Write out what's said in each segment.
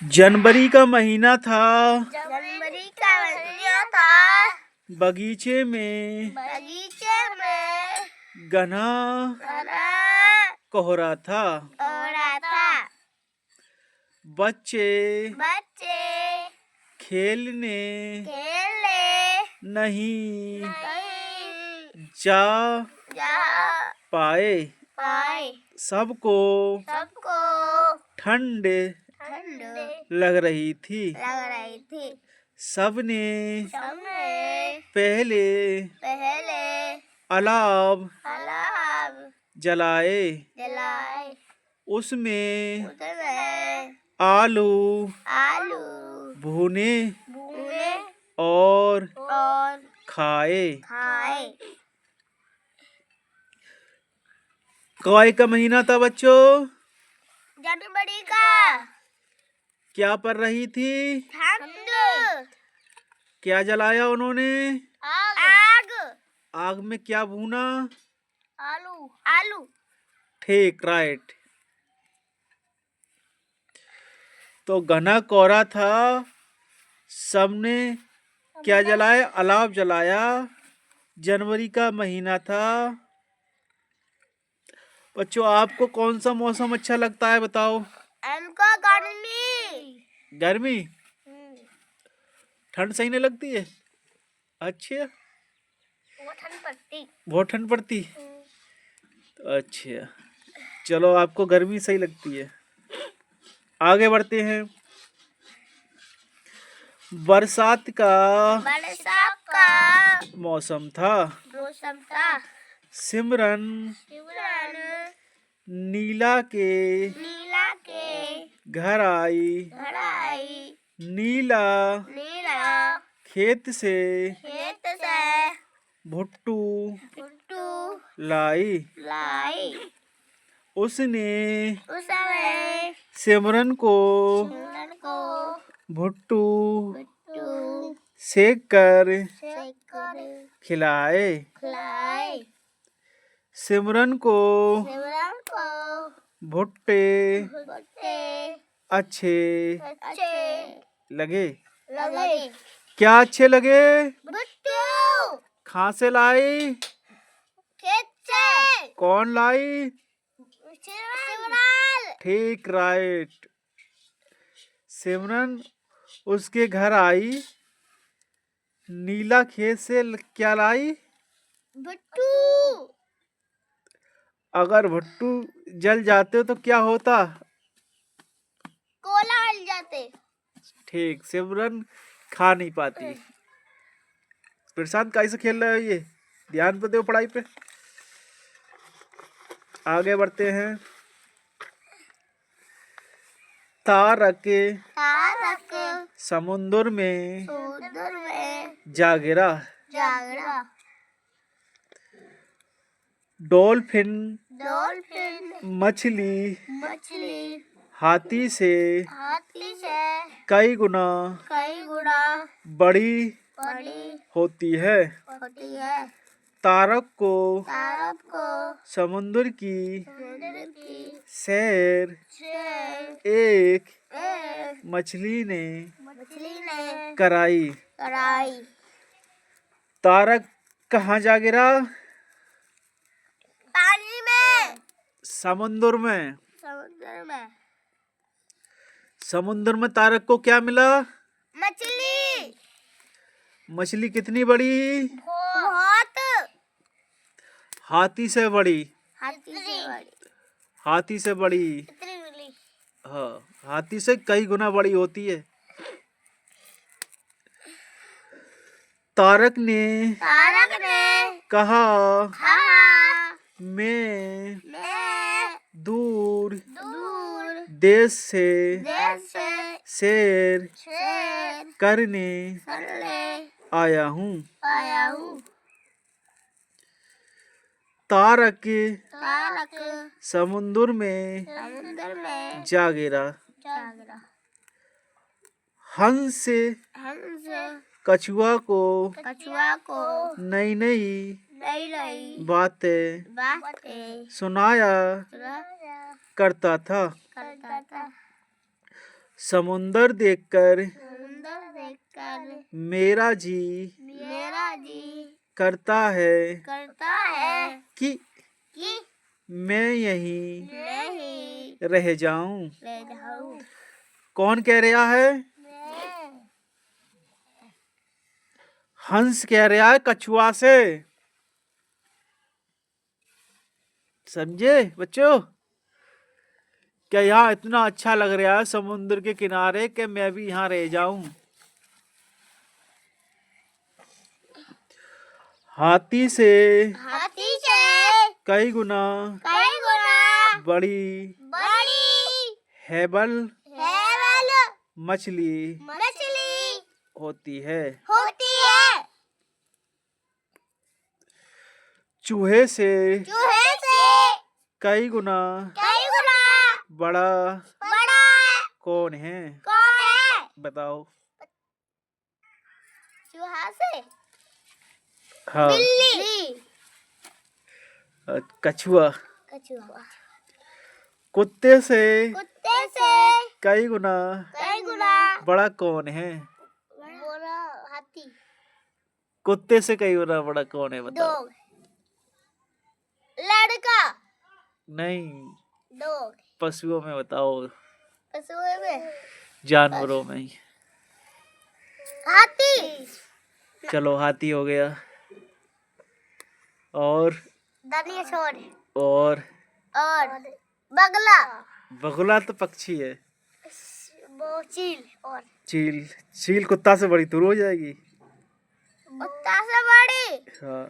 जनवरी का महीना था। जनवरी का महीना था। बगीचे में घना कोहरा था। बच्चे खेलने नहीं जा पाए। सबको ठंड लग रही थी। सबने पहले अलाव जलाए। उसमें आलू भुने और खाए। काय का महीना था बच्चों? जनवरी का। क्या पड़ रही थी? ठंड। क्या जलाया उन्होंने? आग। आग में क्या भूना? आलू। ठीक, राइट। तो घना कोहरा था। सबने क्या जलाया? अलाव जलाया। जनवरी का महीना था। बच्चों, आपको कौन सा मौसम अच्छा लगता है बताओ? हमको गर्मी। गर्मी? ठंड सही नहीं लगती है? अच्छा, बहुत ठंड पड़ती। अच्छा, चलो आपको गर्मी सही लगती है। आगे बढ़ते हैं। बरसात का मौसम था। सिमरन नीला के घर आई। नीला खेत से भुट्टू लाई। उसने सिमरन को भुट्टू सेक कर खिलाए। सिमरन को भुट्टे अच्छे लगे। क्या अच्छे लगे? कहाँ से लाई? कौन लाई? ठीक, राइट। सिमरन उसके घर आई। नीला खेत से क्या लाई? भुट्टू। अगर भुट्टू जल जाते तो क्या होता? कोला जल जाते। ठीक, सिमरन खा नहीं पाती। प्रशांत कैसे खेल रहे हो? ये ध्यान पे दो पढ़ाई पे। आगे बढ़ते हैं। तारक समुद्र में जा गिरा। डॉल्फिन मछली हाथी से कई गुना बड़ी होती है। तारक को समुद्र की सैर एक मछली ने कराई। तारक कहाँ जा गिरा? पानी में। समुद्र में। समुद्र में तारक को क्या मिला? मछली कितनी बड़ी? बहुत। हाथी से बड़ी। हाथी से बड़ी। हाँ, हाथी से कई गुना बड़ी होती है। तारक ने कहा मैं दूर देश से सैर करने आया हूँ। तारक समुद्र में जा गिरा। हंस कछुआ को नई नई बातें सुनाया करता था। समुंदर देखकर सुंदर देखकर मेरा जी मेरा जी करता करता है कि कि मैं यहीं नहीं रह जाऊं। ले जाऊं। कौन कह रहा है? मैं हंस कह रहा है कछुआ से। समझे बच्चों? क्या यहाँ इतना अच्छा लग रहा है समुद्र के किनारे कि मैं भी यहाँ रह जाऊं। हाथी से हाथी से कई गुना कई गुना बड़ी बड़ी हैबल हैवल मछली मछली होती है। होती है। चूहे से चूहे से कई गुना कई गुना बड़ा बड़ा कौन है? कौन है? बताओ। चूहा से हाँ, बिल्ली कछुआ। कछुआ कुत्ते से कुत्ते से कई गुना कई गुना बड़ा कौन है? बड़ा हाथी कुत्ते से कई गुना बड़ा कौन है? बताओ। डॉग लड़का नहीं, डॉग पशुओं में बताओ, पशुओं में जानवरों में ही। हाथी चलो हाथी हो गया। और डायनासोर और बगला बगुला तो पक्षी है। वो चील और चील, चील कुत्ता से बड़ी दूर हो जाएगी। कुत्ता से बड़ी हाँ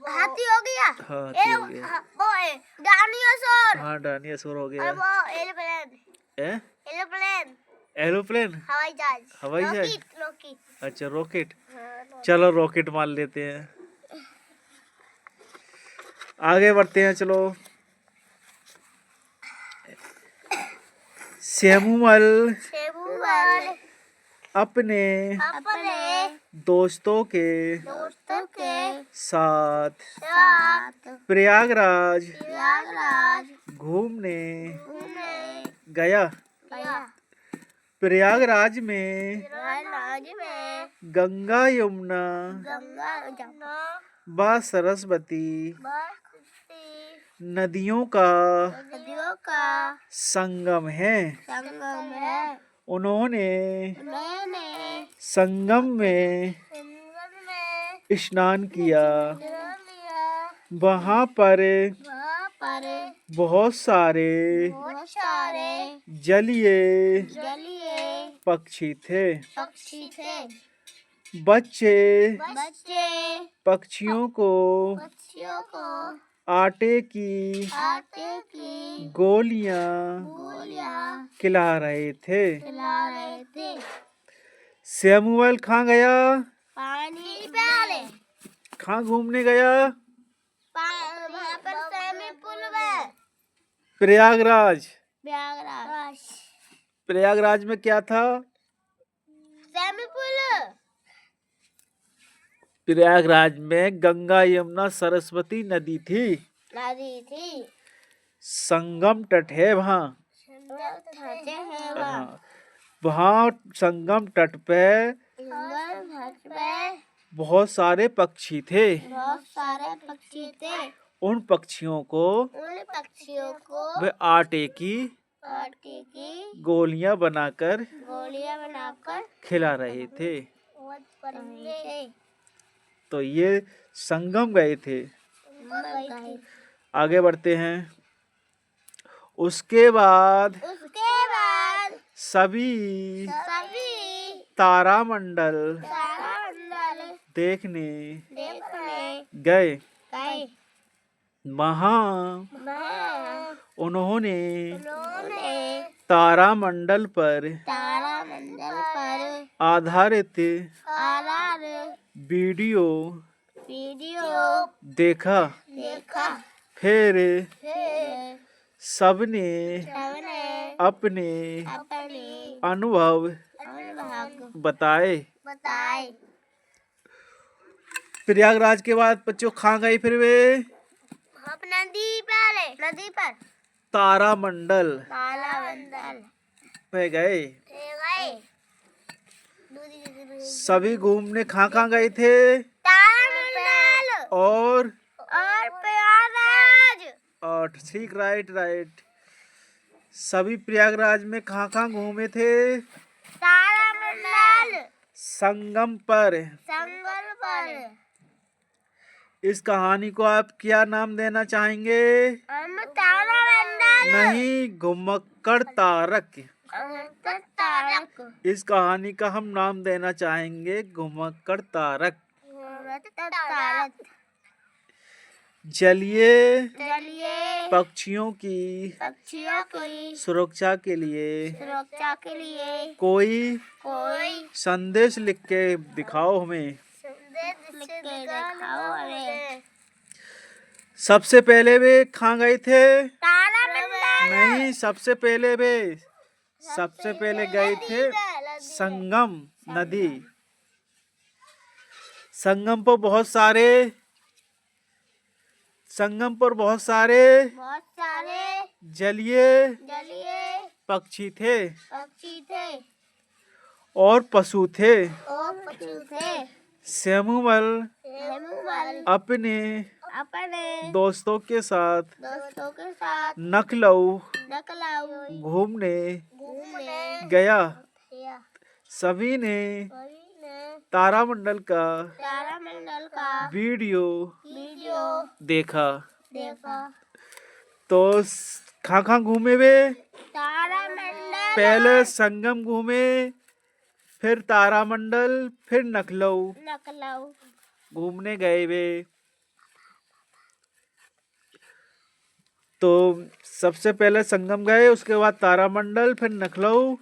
हाथी हो गया। हाँ, हाथी हो गया। वो है डायनासोर हाँ, डायनासोर हो और गया। वो एरोप्लेन ए? एरोप्लेन एरोप्लेन, हवाई जहाज हवाई जहाज। रॉकेट रॉकेट अच्छा, रॉकेट। हाँ, चलो रॉकेट मान लेते हैं। आगे बढ़ते हैं, चलो। सैमुअल सेबुअल अपने अपने दोस्तों के दोस्तों के साथ साथ प्रयागराज प्रयागराज घूमने घूमने गया। गया। प्रयागराज में प्रयागराज में गंगा यमुना गंगा जमुना व सरस्वती बरसाती नदियों का नदियों का संगम है। संगम है। उन्होंने मैंने संगम में संगम में स्नान किया। स्नान लिया। वहां पर वहाँ पर बहुत सारे बहुत सारे जलीय जलीय पक्षी थे। पक्षी थे। बच्चे बच्चे पक्षियों को पक्षियों को आटे की आटे की गोलियां गोलियां खिला रहे थे। खिला रहे थे। सैमुअल कहाँ गया? पानी प्याले कहाँ घूमने गया? वहाँ पर स्विमिंग पूल में प्रयागराज। प्रयागराज प्रयागराज में क्या था? Swimming pool. प्रयागराज में गंगा यमुना सरस्वती नदी थी। नदी थी। संगम तट है वहाँ। ढांचे हैं वहाँ। हाँ, वहाँ संगम तट पे घाट पे बहुत सारे पक्षी थे। बहुत सारे पक्षी थे। उन पक्षियों को उन पक्षियों को वे आटे की आटे की गोलियां बनाकर गोलियां बनाकर खिला रहे थे। थे। तो ये संगम गए थे। आगे बढ़ते हैं। उसके बाद उसके बाद सभी सभी तारामंडल तारामंडल देखने देखने गए। गए। वहाँ उन्होंने उन्होंने तारामंडल पर तारामंडल पर आधारित आधारित वीडियो वीडियो देखा। देखा। फिर फिर सबने सबने अपने अपने अनुभव अनुभव बताए। बताए। प्रयागराज के बाद बच्चों कहाँ गए फिर वे? हम नदी पर तारामंडल तारामंडल। तारामंडल पे गए। गए। सभी घूमने कहाँ गए थे? तारामंडल और प्रयागराज। और ठीक, राइट। सभी प्रयागराज में कहाँ घूमे थे? तारामंडल संगम पर। संगल पर। इस कहानी को आप क्या नाम देना चाहेंगे? हम तारामंडल नहीं, घुमक्कड़ तारक। तारक। इस कहानी का हम नाम देना चाहेंगे घुमक्कड़ तारक। तारक। चलिए चलिए पक्षियों की सुरक्षा के लिए कोई संदेश लिख के दिखाओ हमें। संदेश लिख के दिखाओ हमें। सबसे पहले वे कहाँ गए थे? तारामंडल। नहीं, सबसे पहले गए थे संगम नदी। संगम पर बहुत सारे जलीय पक्षी थे और पशु थे। सैमुअल अपने दोस्तों के साथ लखनऊ घूमने गया। सभी ने तारामंडल का वीडियो देखा। तो कहाँ घूमे वे? तारामंडल। पहले संगम घूमे, फिर तारामंडल, फिर लखनऊ घूमने गए वे। तो सबसे पहले संगम गए, उसके बाद तारामंडल, फिर लखनऊ,